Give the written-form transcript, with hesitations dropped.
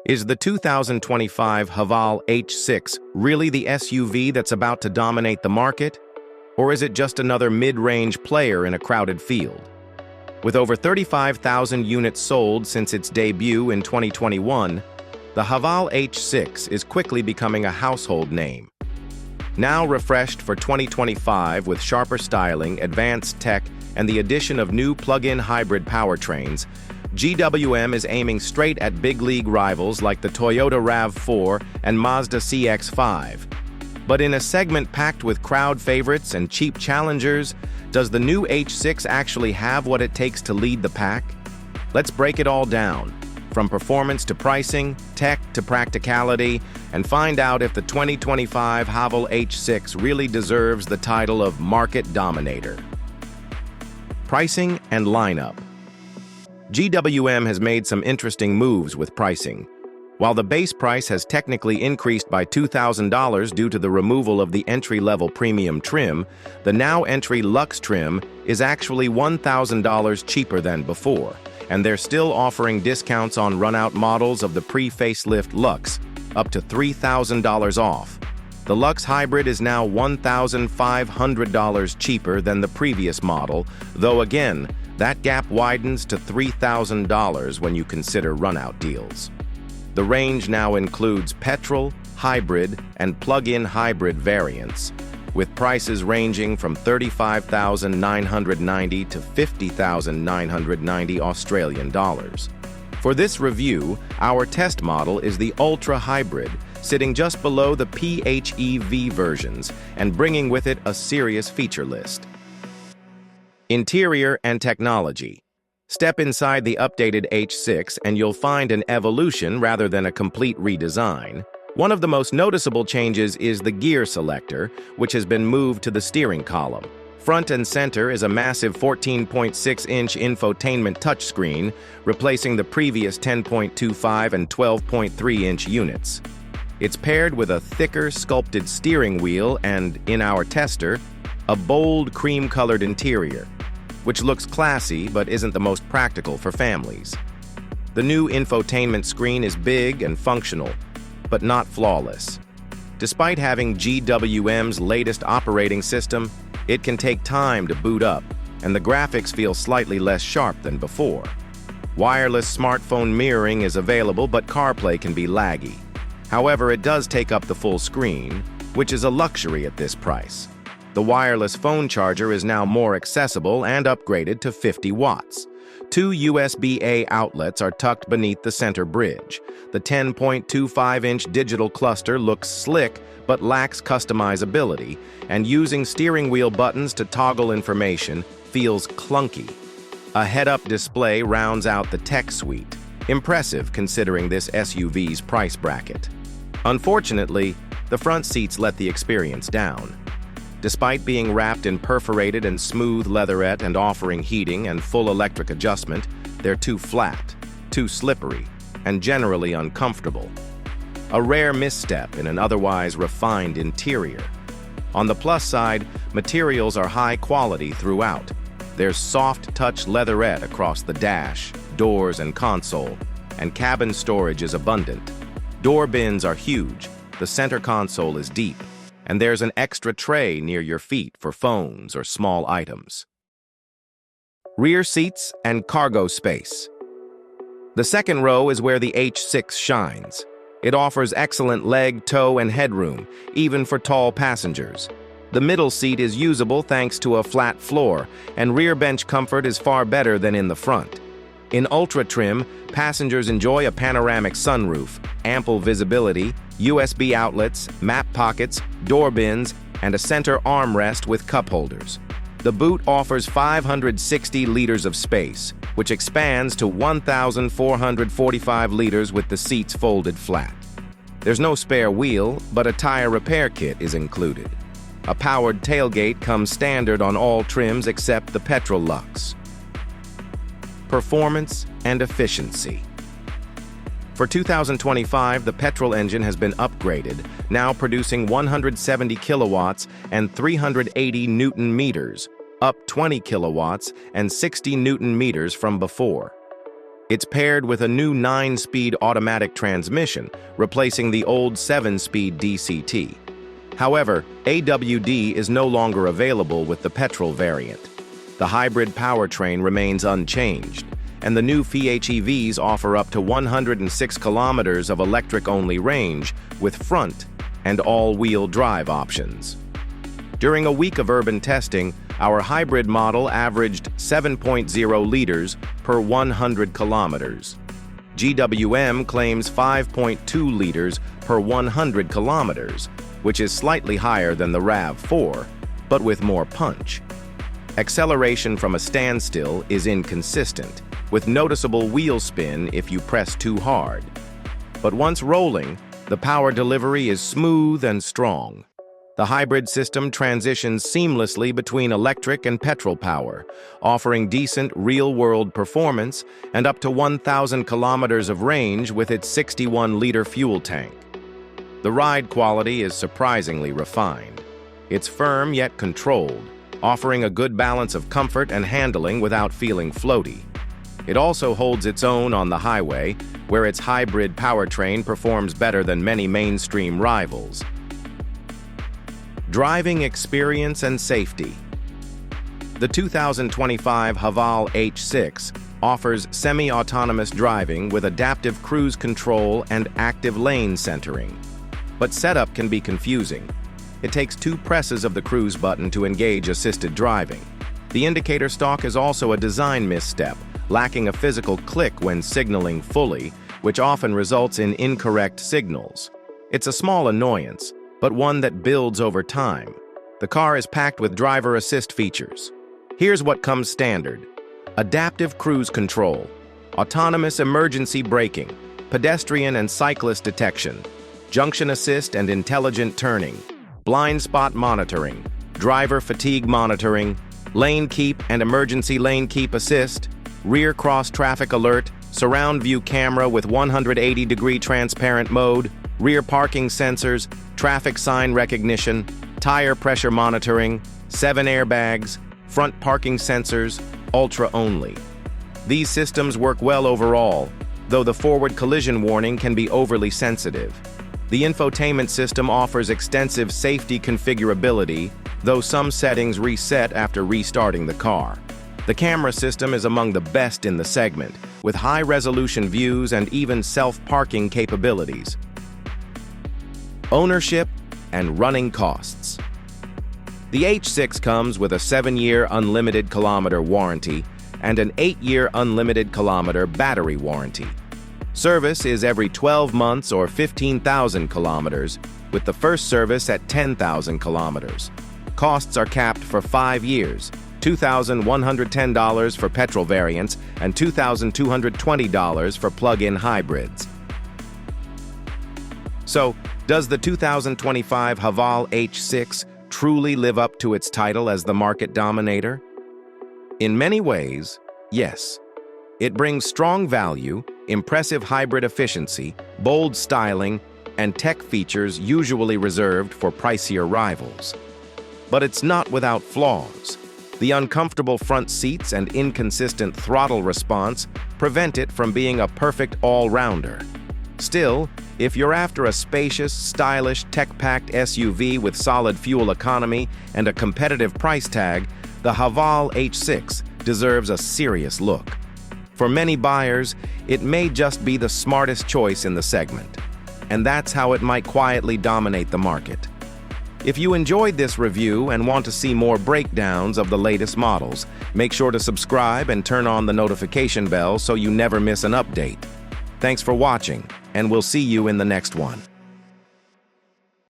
Is the 2025 Haval H6 really the SUV that's about to dominate the market? Or is it just another mid-range player in a crowded field? With over 35,000 units sold since its debut in 2021, the Haval H6 is quickly becoming a household name. Now refreshed for 2025 with sharper styling, advanced tech, and the addition of new plug-in hybrid powertrains, GWM is aiming straight at big league rivals like the Toyota RAV4 and Mazda CX-5. But in a segment packed with crowd favorites and cheap challengers, does the new H6 actually have what it takes to lead the pack? Let's break it all down, from performance to pricing, tech to practicality, and find out if the 2025 Haval H6 really deserves the title of Market Dominator. Pricing and lineup. GWM has made some interesting moves with pricing. While the base price has technically increased by $2,000 due to the removal of the entry-level premium trim, the now entry Luxe trim is actually $1,000 cheaper than before, and they're still offering discounts on run-out models of the pre-facelift Luxe, up to $3,000 off. The Luxe Hybrid is now $1,500 cheaper than the previous model, though again, that gap widens to $3,000 when you consider run-out deals. The range now includes petrol, hybrid, and plug-in hybrid variants, with prices ranging from $35,990 to $50,990 Australian dollars. For this review, our test model is the Ultra Hybrid, sitting just below the PHEV versions and bringing with it a serious feature list. Interior and technology. Step inside the updated H6 and you'll find an evolution rather than a complete redesign. One of the most noticeable changes is the gear selector, which has been moved to the steering column. Front and center is a massive 14.6-inch infotainment touchscreen, replacing the previous 10.25 and 12.3-inch units. It's paired with a thicker, sculpted steering wheel and, in our tester, a bold cream-colored interior, which looks classy but isn't the most practical for families. The new infotainment screen is big and functional, but not flawless. Despite having GWM's latest operating system, it can take time to boot up, and the graphics feel slightly less sharp than before. Wireless smartphone mirroring is available, but CarPlay can be laggy. However, it does take up the full screen, which is a luxury at this price. The wireless phone charger is now more accessible and upgraded to 50 watts. Two USB-A outlets are tucked beneath the center bridge. The 10.25-inch digital cluster looks slick but lacks customizability, and using steering wheel buttons to toggle information feels clunky. A head-up display rounds out the tech suite, impressive considering this SUV's price bracket. Unfortunately, the front seats let the experience down. Despite being wrapped in perforated and smooth leatherette and offering heating and full electric adjustment, they're too flat, too slippery, and generally uncomfortable. A rare misstep in an otherwise refined interior. On the plus side, materials are high quality throughout. There's soft touch leatherette across the dash, doors, and console, and cabin storage is abundant. Door bins are huge, the center console is deep, and there's an extra tray near your feet for phones or small items. Rear seats and cargo space. The second row is where the H6 shines. It offers excellent leg, toe, and headroom, even for tall passengers. The middle seat is usable thanks to a flat floor, and rear bench comfort is far better than in the front. In Ultra trim, passengers enjoy a panoramic sunroof, ample visibility, USB outlets, map pockets, door bins, and a center armrest with cup holders. The boot offers 560 liters of space, which expands to 1,445 liters with the seats folded flat. There's no spare wheel, but a tire repair kit is included. A powered tailgate comes standard on all trims except the petrol Luxe. Performance and efficiency. For 2025, the petrol engine has been upgraded, now producing 170 kilowatts and 380 Newton meters, up 20 kilowatts and 60 Newton meters from before. It's paired with a new 9-speed automatic transmission, replacing the old 7-speed DCT. However, AWD is no longer available with the petrol variant. The hybrid powertrain remains unchanged, and the new PHEVs offer up to 106 kilometers of electric-only range with front and all-wheel drive options. During a week of urban testing, our hybrid model averaged 7.0 liters per 100 kilometers. GWM claims 5.2 liters per 100 kilometers, which is slightly higher than the RAV4, but with more punch. Acceleration from a standstill is inconsistent, with noticeable wheel spin if you press too hard. But once rolling, the power delivery is smooth and strong. The hybrid system transitions seamlessly between electric and petrol power, offering decent real-world performance and up to 1,000 kilometers of range with its 61-liter fuel tank. The ride quality is surprisingly refined. It's firm yet controlled, offering a good balance of comfort and handling without feeling floaty. It also holds its own on the highway, where its hybrid powertrain performs better than many mainstream rivals. Driving experience and safety. The 2025 Haval H6 offers semi-autonomous driving with adaptive cruise control and active lane centering. But setup can be confusing. It takes 2 presses of the cruise button to engage assisted driving. The indicator stalk is also a design misstep, lacking a physical click when signaling fully, which often results in incorrect signals. It's a small annoyance, but one that builds over time. The car is packed with driver assist features. Here's what comes standard: adaptive cruise control, autonomous emergency braking, pedestrian and cyclist detection, junction assist and intelligent turning, blind spot monitoring, driver fatigue monitoring, lane keep and emergency lane keep assist, rear cross traffic alert, surround view camera with 180-degree transparent mode, rear parking sensors, traffic sign recognition, tire pressure monitoring, 7 airbags, front parking sensors, ultra only. These systems work well overall, though the forward collision warning can be overly sensitive. The infotainment system offers extensive safety configurability, though some settings reset after restarting the car. The camera system is among the best in the segment, with high-resolution views and even self-parking capabilities. Ownership and running costs. The H6 comes with a 7-year unlimited kilometer warranty and an 8-year unlimited kilometer battery warranty. Service is every 12 months or 15,000 kilometers, with the first service at 10,000 kilometers. Costs are capped for 5 years, $2,110 for petrol variants and $2,220 for plug-in hybrids. So, does the 2025 Haval H6 truly live up to its title as the market dominator? In many ways, yes. It brings strong value, impressive hybrid efficiency, bold styling, and tech features usually reserved for pricier rivals. But it's not without flaws. The uncomfortable front seats and inconsistent throttle response prevent it from being a perfect all-rounder. Still, if you're after a spacious, stylish, tech-packed SUV with solid fuel economy and a competitive price tag, the Haval H6 deserves a serious look. For many buyers, it may just be the smartest choice in the segment, and that's how it might quietly dominate the market. If you enjoyed this review and want to see more breakdowns of the latest models, make sure to subscribe and turn on the notification bell so you never miss an update. Thanks for watching, and we'll see you in the next one.